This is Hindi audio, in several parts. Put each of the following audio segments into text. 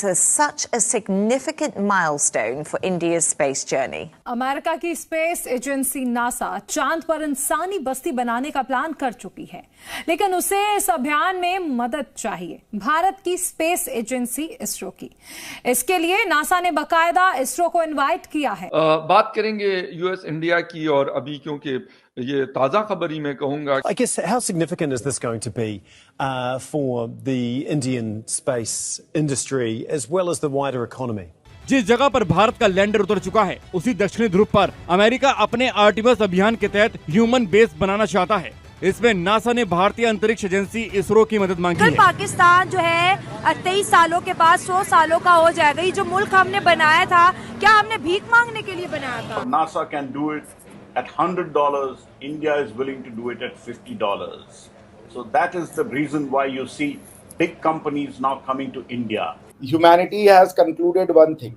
such a significant milestone for India's space journey? America की स्पेस एजेंसी नासा चांद पर इंसानी बस्ती बनाने का प्लान कर चुकी है, लेकिन उसे इस अभियान में मदद चाहिए भारत की स्पेस एजेंसी इसरो की। इसके लिए नासा ने बाकायदा इसरो को इनवाइट किया है। बात करेंगे यूएस इंडिया की, और अभी क्योंकि ये ताजा खबर ही मैं कहूंगा। I guess how significant is this going to be for the Indian space industry as well as the wider economy? जिस जगह पर भारत का लैंडर उतर चुका है, उसी दक्षिणी ध्रुव पर अमेरिका अपने आर्टिमस अभियान के तहत ह्यूमन बेस बनाना चाहता है। इसमें नासा ने भारतीय अंतरिक्ष एजेंसी इसरो की मदद मांगी है। पाकिस्तान जो है 23 सालों के बाद 100 सालों का हो जाएगा। ये जो मुल्क हमने बनाया था, क्या हमने भीख मांगने के लिए बनाया था? NASA can do it at $100. India is willing to do it at $50. So that is the reason why you see big companies now coming to India. Humanity has concluded one thing,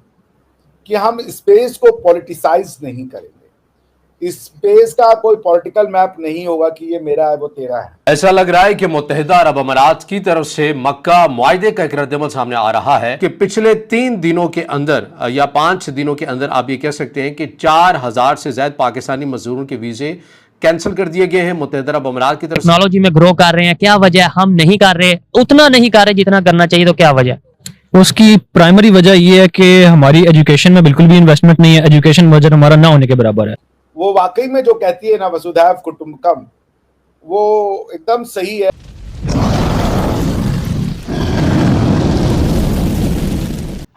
कि हम स्पेस को पॉलिटिसाइज नहीं करेंगे। इस स्पेस का कोई पॉलिटिकल मैप नहीं होगा कि ये मेरा है वो तेरा है। ऐसा लग रहा है कि मुत्तहिदा अरब अमारात की तरफ से मक्का मुआहदे का एक रद्दअमल सामने आ रहा है कि पिछले 3 दिनों के अंदर या 5 दिनों के अंदर आप ये कह सकते हैं कि 4000 से ज्यादा पाकिस्तानी मजदूरों के वीजे कैंसिल कर दिए गए हैं मुत्तहिदा अरब अमारात की तरफ। टेक्नोलॉजी में ग्रो कर रहे हैं, क्या वजह है? हम नहीं कर रहे, उतना नहीं कर रहे जितना करना चाहिए, तो क्या वजह? उसकी प्राइमरी वजह यह है कि हमारी एजुकेशन में बिल्कुल भी इन्वेस्टमेंट नहीं है। एजुकेशन बजट हमारा ना होने के बराबर है। वो वाकई में जो कहती है ना वसुधैव कुटुंबकम, वो एकदम सही है।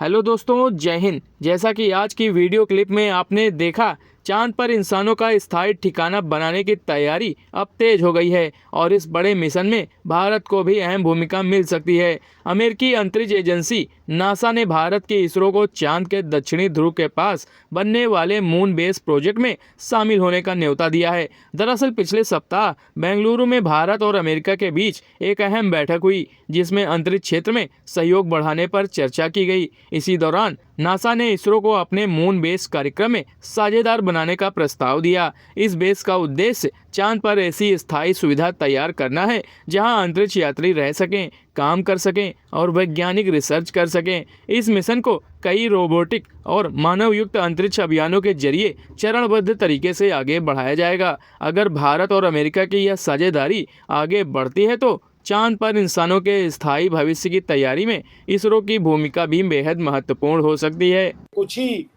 हेलो दोस्तों, जय हिंद। जैसा कि आज की वीडियो क्लिप में आपने देखा, चांद पर इंसानों का स्थायी ठिकाना बनाने की तैयारी अब तेज हो गई है और इस बड़े मिशन में भारत को भी अहम भूमिका मिल सकती है। अमेरिकी अंतरिक्ष एजेंसी नासा ने भारत के इसरो को चांद के दक्षिणी ध्रुव के पास बनने वाले मून बेस प्रोजेक्ट में शामिल होने का न्योता दिया है। दरअसल पिछले सप्ताह बेंगलुरु में भारत और अमेरिका के बीच एक अहम बैठक हुई, जिसमें अंतरिक्ष क्षेत्र में सहयोग बढ़ाने पर चर्चा की गई। इसी दौरान नासा ने इसरो को अपने मून बेस कार्यक्रम में साझेदार बनाने का प्रस्ताव दिया। इस बेस का उद्देश्य चांद पर ऐसी स्थायी सुविधा तैयार करना है जहां अंतरिक्ष यात्री रह सकें, काम कर सकें और वैज्ञानिक रिसर्च कर सकें। इस मिशन को कई रोबोटिक और मानव युक्त अंतरिक्ष अभियानों के जरिए चरणबद्ध तरीके से आगे बढ़ाया जाएगा। अगर भारत और अमेरिका की यह साझेदारी आगे बढ़ती है तो चांद पर इंसानों के स्थायी भविष्य की तैयारी में इसरो की भूमिका भी बेहद महत्वपूर्ण हो सकती है। कुछ ही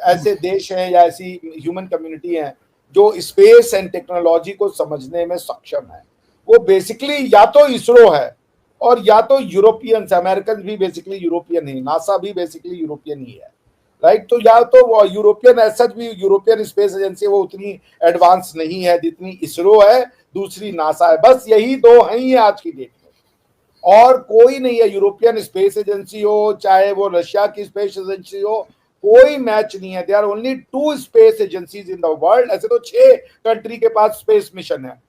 ऐसे देश हैं या ऐसी ह्यूमन कम्युनिटी हैं जो स्पेस एंड टेक्नोलॉजी को समझने में सक्षम है। वो बेसिकली या तो इसरो है और या तो यूरोपियंस। अमेरिकन भी बेसिकली यूरोपियन ही, नासा भी बेसिकली यूरोपियन ही है, राइट। तो या तो वो यूरोपियन एज भी यूरोपियन स्पेस एजेंसी वो उतनी एडवांस नहीं है जितनी इसरो है, दूसरी नासा है। बस यही दो हैं ही आज की डेट में, और कोई नहीं है। यूरोपियन स्पेस एजेंसी हो चाहे वो रशिया की स्पेस एजेंसी हो, कोई मैच नहीं है। There are only 2 space agencies in the world. ऐसे तो 6 कंट्री के पास स्पेस मिशन है,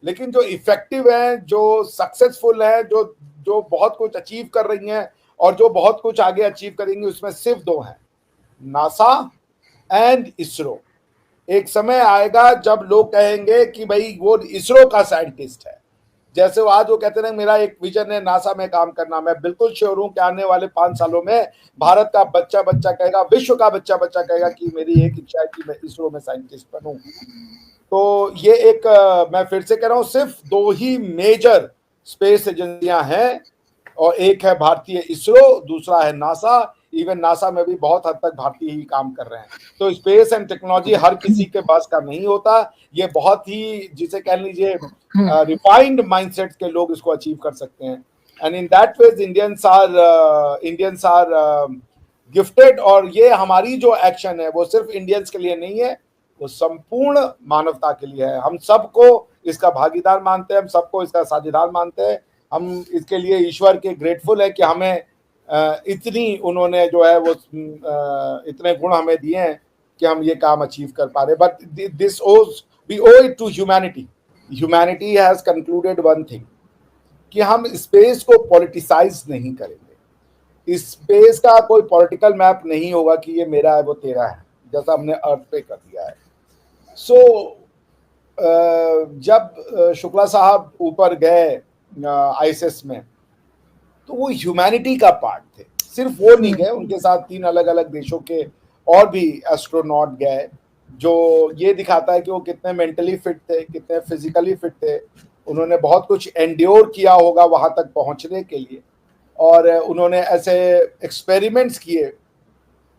लेकिन जो इफेक्टिव हैं, जो सक्सेसफुल हैं, जो बहुत कुछ अचीव कर रही हैं और जो बहुत कुछ आगे अचीव करेंगी, उसमें सिर्फ 2 हैं, नासा एंड इसरो। एक समय आएगा जब लोग कहेंगे कि भाई वो इसरो का साइंटिस्ट है। जैसे वो आज वो कहते हैं मेरा एक विजन है नासा में काम करना। मैं बिल्कुल श्योर हूं कि आने वाले 5 सालों में भारत का बच्चा कहेगा, विश्व का बच्चा कहेगा कि मेरी एक इच्छा है कि मैं इसरो में साइंटिस्ट बनूं। तो ये एक मैं फिर से कह रहा हूं, सिर्फ 2 ही मेजर स्पेस एजेंसियां हैं, और एक है भारतीय इसरो, दूसरा है नासा। इवन नासा में भी बहुत हद तक भारतीय ही काम कर रहे हैं। तो स्पेस एंड टेक्नोलॉजी हर किसी के पास का नहीं होता। ये बहुत ही, जिसे कह लीजिए, रिफाइंड माइंडसेट के लोग इसको अचीव कर सकते हैं। And in that ways Indians are gifted. और ये हमारी जो एक्शन है वो सिर्फ इंडियंस के लिए नहीं है, वो संपूर्ण मानवता के लिए है। हम सबको इसका भागीदार मानते हैं, हम सबको इसका साझेदार मानते हैं। हम इसके लिए ईश्वर के ग्रेटफुल है कि हमें इतनी उन्होंने जो है वो इतने गुण हमें दिए हैं कि हम ये काम अचीव कर पा रहे। But this owes we owe it to humanity. Humanity has concluded one thing, कि हम स्पेस को पॉलिटिसाइज नहीं करेंगे। इस स्पेस का कोई पॉलिटिकल मैप नहीं होगा कि ये मेरा है वो तेरा है, जैसा हमने अर्थ पे कर दिया है। जब शुक्ला साहब ऊपर गए आईएसएस में, तो वो ह्यूमैनिटी का पार्ट थे। सिर्फ वो नहीं गए, उनके साथ 3 अलग अलग देशों के और भी एस्ट्रोनॉट गए, जो ये दिखाता है कि वो कितने मेंटली फिट थे, कितने फिजिकली फिट थे। उन्होंने बहुत कुछ एंड्योर किया होगा वहां तक पहुंचने के लिए, और उन्होंने ऐसे एक्सपेरिमेंट्स किए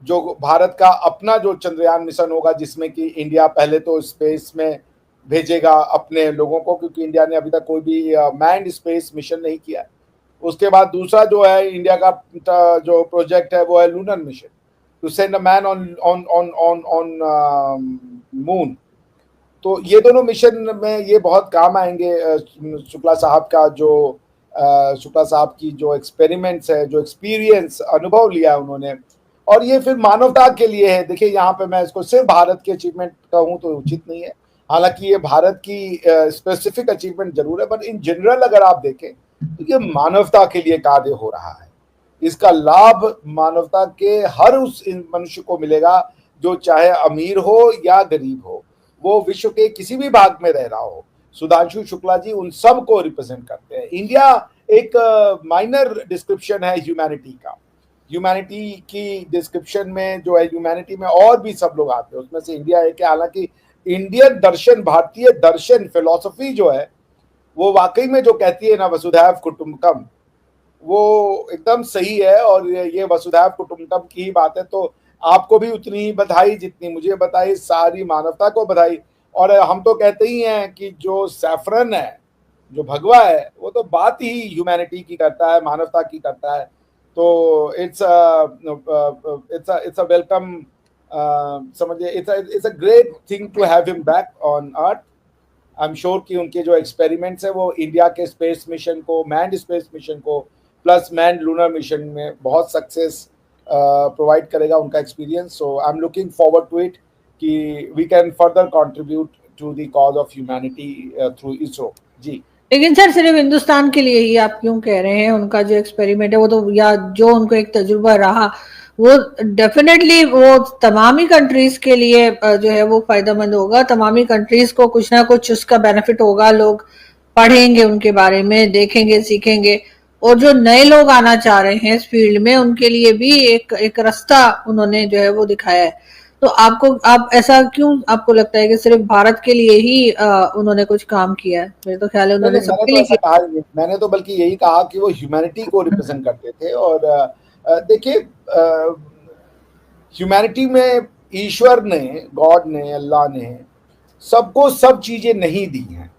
जो भारत का अपना जो चंद्रयान मिशन होगा, जिसमें कि इंडिया पहले तो स्पेस में भेजेगा अपने लोगों को, क्योंकि इंडिया ने अभी तक कोई भी मैन्ड स्पेस मिशन नहीं किया है। उसके बाद दूसरा जो है इंडिया का जो प्रोजेक्ट है वो है lunar mission, to send a man on moon. तो ये दोनों मिशन में ये बहुत काम आएंगे। शुक्ला साहब की जो एक्सपेरिमेंट्स है, जो एक्सपीरियंस अनुभव लिया है उन्होंने, और ये फिर मानवता के लिए है। देखिए यहाँ पे मैं इसको सिर्फ भारत के अचीवमेंट कहूँ तो उचित नहीं है, हालांकि ये भारत की स्पेसिफिक अचीवमेंट जरूर है, बट इन जनरल अगर आप देखें तो ये मानवता के लिए कार्य हो रहा है। इसका लाभ मानवता के हर उस मनुष्य को मिलेगा जो चाहे अमीर हो या गरीब हो, वो विश्व के किसी भी भाग में रह रहा हो। सुधांशु शुक्ला जी उन सब को रिप्रेजेंट करते हैं। इंडिया एक माइनर डिस्क्रिप्शन है ह्यूमैनिटी का। ह्यूमैनिटी की डिस्क्रिप्शन में जो है, ह्यूमैनिटी में और भी सब लोग आते हैं, उसमें से इंडिया एक है। हालांकि इंडियन दर्शन, भारतीय दर्शन, फिलॉसफी जो है वो वाकई में जो कहती है ना वसुधैव कुटुंबकम, वो एकदम सही है, और ये वसुधैव कुटुंबकम की ही बात है। तो आपको भी उतनी ही बधाई जितनी मुझे बधाई, सारी मानवता को बधाई। और हम तो कहते ही हैं कि जो सैफरन है, जो भगवा है, वो तो बात ही ह्यूमैनिटी की करता है, मानवता की करता है। तो इट्स अ वेलकम, समझिए, it's a great thing to have him back on earth. I am sure कि उनके जो एक्सपेरिमेंट्स है वो इंडिया के स्पेस मिशन को, मैन्ड स्पेस मिशन को प्लस मैन्ड लूनर मिशन में बहुत सक्सेस प्रोवाइड करेगा उनका experience. So I am looking forward to it कि we can further contribute to the cause of humanity through ISRO. जी, लेकिन सर सिर्फ हिंदुस्तान के लिए ही आप क्यों कह रहे हैं? उनका जो एक्सपेरिमेंट है वो तो, या जो उनको एक तजुर्बा रहा, वो डेफिनेटली वो तमामी कंट्रीज के लिए जो है वो फायदेमंद होगा। तमामी कंट्रीज को कुछ ना कुछ उसका बेनिफिट होगा। लोग पढ़ेंगे उनके बारे में, देखेंगे, सीखेंगे, और जो नए लोग आना चाह रहे हैं इस फील्ड में उनके लिए भी एक रास्ता उन्होंने जो है वो दिखाया है। तो आप ऐसा क्यों आपको लगता है कि सिर्फ भारत के लिए ही उन्होंने कुछ काम किया है? मेरे तो ख्याल है उन्होंने सबके लिए किया। मैंने तो बल्कि यही कहा कि वो ह्यूमैनिटी को रिप्रेजेंट करते थे। और देखिए, ह्यूमैनिटी में ईश्वर ने, गॉड ने, अल्लाह ने सबको सब चीजें नहीं दी हैं।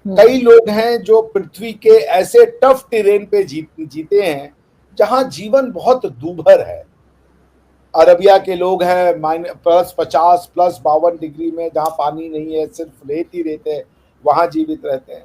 कई लोग हैं जो पृथ्वी के ऐसे टफ टेरेन पे जीते हैं जहां जीवन बहुत दूभर है। अरबिया के लोग हैं -50 +52 डिग्री में, जहां पानी नहीं है, सिर्फ रेत ही रेत है, वहां जीवित रहते हैं।